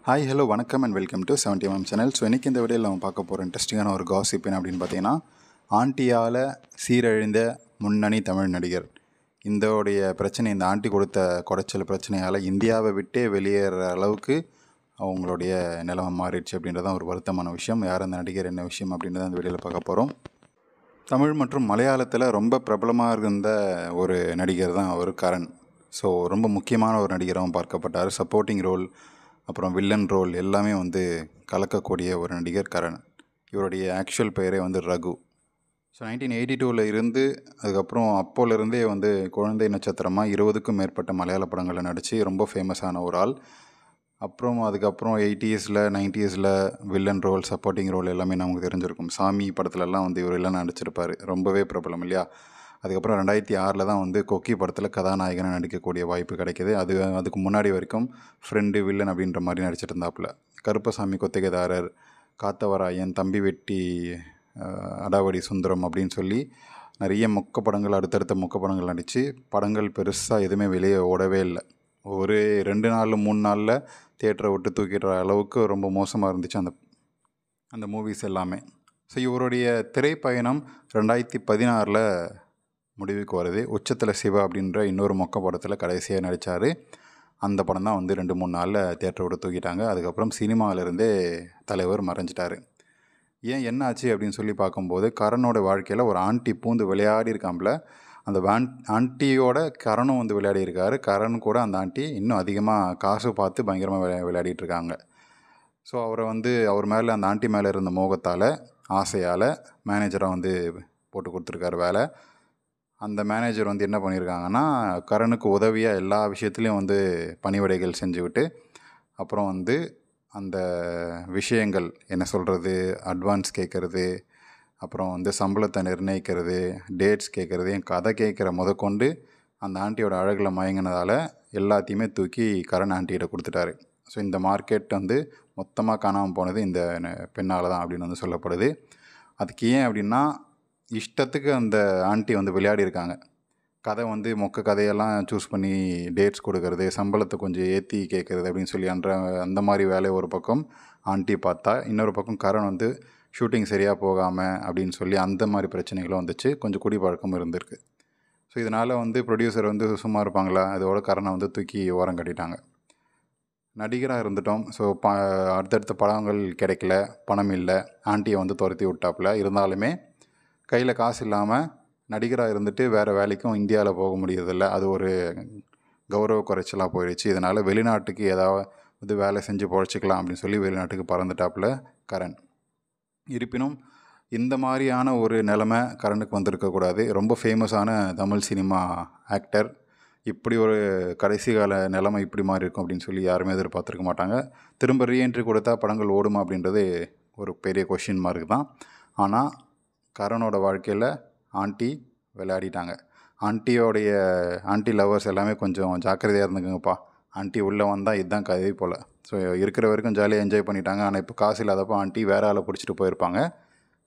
Hi hello வணக்கம் and welcome to 70mm channel. So இன்றைக்கி இந்த வீடியோவில் நம்ம பார்க்க போகிற இன்ட்ரெஸ்டிங்கான ஒரு காசிப் என்ன அப்படின்னு பார்த்தீங்கன்னா, ஆண்டியால் சீரழிந்த முன்னணி தமிழ் நடிகர். இந்தோடைய பிரச்சனை, இந்த ஆண்டி கொடுத்த குடைச்சல் பிரச்சனையால் இந்தியாவை விட்டே வெளியேற அளவுக்கு அவங்களுடைய நிலைமை மாறிடுச்சு அப்படின்றதான் ஒரு வருத்தமான விஷயம். யார் அந்த நடிகர், என்ன விஷயம் அப்படின்றத அந்த வீடியோவில் பார்க்க போகிறோம். தமிழ் மற்றும் மலையாளத்தில் ரொம்ப பிரபலமாக இருந்த ஒரு நடிகர் தான் அவர் கரண். ஸோ ரொம்ப முக்கியமான ஒரு நடிகராகவும் பார்க்கப்பட்டார். சப்போர்ட்டிங் ரோல், அப்புறம் வில்லன் ரோல் எல்லாமே கலக்கக்கூடிய ஒரு நடிகர் கரண். இவருடைய ஆக்சுவல் பெயரே ரகு. ஸோ 1982 இருந்து அதுக்கப்புறம் அப்போலேருந்தே குழந்தை நட்சத்திரமாக 20க்கும் மேற்பட்ட மலையாள படங்களில் நடித்து ரொம்ப ஃபேமஸான ஒரு ஆள். அப்புறம் அதுக்கப்புறம் 80s 90s villain role, supporting role எல்லாமே நமக்கு தெரிஞ்சிருக்கும். சாமி படத்துலலாம் இவர் எல்லாம் நடிச்சிருப்பார். ரொம்பவே பிரபலம் இல்லையா? அதுக்கப்புறம் 2006 தான் கொக்கி படத்தில் கதாநாயகனை நடிக்கக்கூடிய வாய்ப்பு கிடைக்கிது. அதுக்கு முன்னாடி வரைக்கும் ஃப்ரெண்டு, வில்லன் அப்படின்ற மாதிரி நடிச்சிட்டு இருந்தாப்புல. கருப்பசாமி கொத்தகைதாரர், காத்தவராயன், தம்பி வெட்டி, அடாவடி சுந்தரம் அப்படின்னு சொல்லி நிறைய மொக்க படங்கள், அடுத்தடுத்த மொக்க படங்கள் நடித்து படங்கள் பெருசாக எதுவுமே வெளியே ஓடவே இல்லை. ஒரு 2 நாள் 3 நாளில் தியேட்டரை விட்டு தூக்கிடுற அளவுக்கு ரொம்ப மோசமாக இருந்துச்சு அந்த மூவிஸ் எல்லாமே. ஸோ இவருடைய திரைப்பயணம் 2016 முடிவுக்கு வருது. உச்சத்தில் சிவா அப்படின்ற இன்னொரு மொக்க படத்தில் கடைசியாக நடித்தார். அந்த படம் தான் 2-3 நாளில் தியேட்டரை விட்டு தூக்கிட்டாங்க. அதுக்கப்புறம் சினிமாவிலேருந்தே தலைவர் மறைஞ்சிட்டார். ஏன் என்ன ஆச்சு அப்படின்னு சொல்லி பார்க்கும்போது, கரனோட வாழ்க்கையில் ஒரு ஆண்டி பூந்து விளையாடி இருக்காம்பல. அந்த ஆண்டியோட கரனும் விளையாடி இருக்காரு. கரண் கூட அந்த ஆண்டி இன்னும் அதிகமாக காசு பார்த்து பயங்கரமாக விளையாடிட்டு இருக்காங்க. ஸோ அவரை அவர் மேலே, அந்த ஆண்டி மேலே இருந்த மோகத்தால், ஆசையால் மேனேஜராக போட்டு கொடுத்துருக்காரு வேலை. அந்த மேனேஜர் என்ன பண்ணியிருக்காங்கன்னா, கரனுக்கு உதவியாக எல்லா விஷயத்துலையும் பணிவிடைகள் செஞ்சுவிட்டு, அப்புறம் அந்த விஷயங்கள் என்ன சொல்கிறது, அட்வான்ஸ் கேட்குறது, அப்புறம் சம்பளத்தை நிர்ணயிக்கிறது, டேட்ஸ் கேட்குறது, என் கதை கேட்குற முதற்கொண்டு அந்த ஆண்டியோட அழகில் மயங்கினதால் எல்லாத்தையுமே தூக்கி கரண் ஆண்டிகிட்ட கொடுத்துட்டாரு. ஸோ இந்த மார்க்கெட் மொத்தமாக காணாமல் போனது இந்த பெண்ணால் தான் அப்படின்னு சொல்லப்படுது. அதுக்கு ஏன் அப்படின்னா, இஷ்டத்துக்கு அந்த ஆண்டி விளையாடி இருக்காங்க. கதை மொக்க கதையெல்லாம் சூஸ் பண்ணி டேட்ஸ் கொடுக்கறது, சம்பளத்தை கொஞ்சம் ஏற்றி கேட்குறது அப்படின்னு சொல்லி அந்த மாதிரி வேலை ஒரு பக்கம் ஆண்டி பார்த்தா, இன்னொரு பக்கம் கரண் ஷூட்டிங் சரியாக போகாமல் அப்படின்னு சொல்லி அந்த மாதிரி பிரச்சனைகளும் வந்துச்சு. கொஞ்சம் குடிப்பழக்கம் இருந்திருக்கு. ஸோ இதனால் ப்ரொடியூசர் சும்மா இருப்பாங்களா, அதோட கரணை தூக்கி ஓரம் கட்டிட்டாங்க. நடிகராக இருந்துட்டோம். ஸோ அடுத்தடுத்த படங்கள் கிடைக்கல, பணம் இல்லை, ஆண்டியை துரத்தி விட்டாப்புல. இருந்தாலுமே கையில் காசு இல்லாமல் நடிகராக இருந்துட்டு வேறு வேலைக்கும் இந்தியாவில் போக முடியறதில்ல. அது ஒரு கௌரவ குறைச்சலாக போயிடுச்சு. இதனால் வெளிநாட்டுக்கு ஏதாவது வேலை செஞ்சு பொழைச்சிக்கலாம் அப்படின்னு சொல்லி வெளிநாட்டுக்கு பறந்துட்டாப்புல கரண். இருப்பினும் இந்த மாதிரியான ஒரு நிலைமை கரனுக்கு வந்திருக்கக்கூடாது. ரொம்ப ஃபேமஸான தமிழ் சினிமா ஆக்டர், இப்படி ஒரு கடைசி கால நிலைமை இப்படி மாறி இருக்கும் அப்படின்னு சொல்லி யாருமே எதிர்பார்த்துருக்க மாட்டாங்க. திரும்ப ரீஎன்ட்ரி கொடுத்தா படங்கள் ஓடுமா அப்படின்றது ஒரு பெரிய கொஷின் மார்க் தான். ஆனால் கரனோட வாழ்க்கையில் ஆண்டி விளையாடிட்டாங்க. ஆண்டி லவர்ஸ் எல்லாமே கொஞ்சம் ஜாக்கிரதையாக இருந்துக்குங்கப்பா. ஆண்டி உள்ளே வந்தால் இதுதான் கதை போல். ஸோ இருக்கிற வரைக்கும் ஜாலியாக என்ஜாய் பண்ணிட்டாங்க. ஆனால் இப்போ காசு இல்லாதப்போ ஆண்டி வேறு ஆளை பிடிச்சிட்டு போயிருப்பாங்க.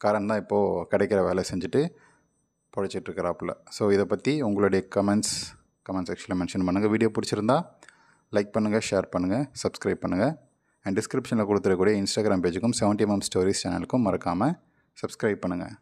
கரண் தான் இப்போது கிடைக்கிற வேலை செஞ்சுட்டு பொழைச்சிட்ருக்கிறாப்புல. ஸோ இதை பற்றி உங்களுடைய கமெண்ட் செக்ஷனில் மென்ஷன் பண்ணுங்கள். வீடியோ பிடிச்சிருந்தா லைக் பண்ணுங்கள், ஷேர் பண்ணுங்கள், சப்ஸ்கிரைப் பண்ணுங்கள். அண்ட் டிஸ்கிரிப்ஷனில் கொடுத்துருக்கக்கூடிய இன்ஸ்டாகிராம் பேஜுக்கும் 70mm ஸ்டோரிஸ் சேனலுக்கும் மறக்காமல் சப்ஸ்கிரைப் பண்ணுங்கள்.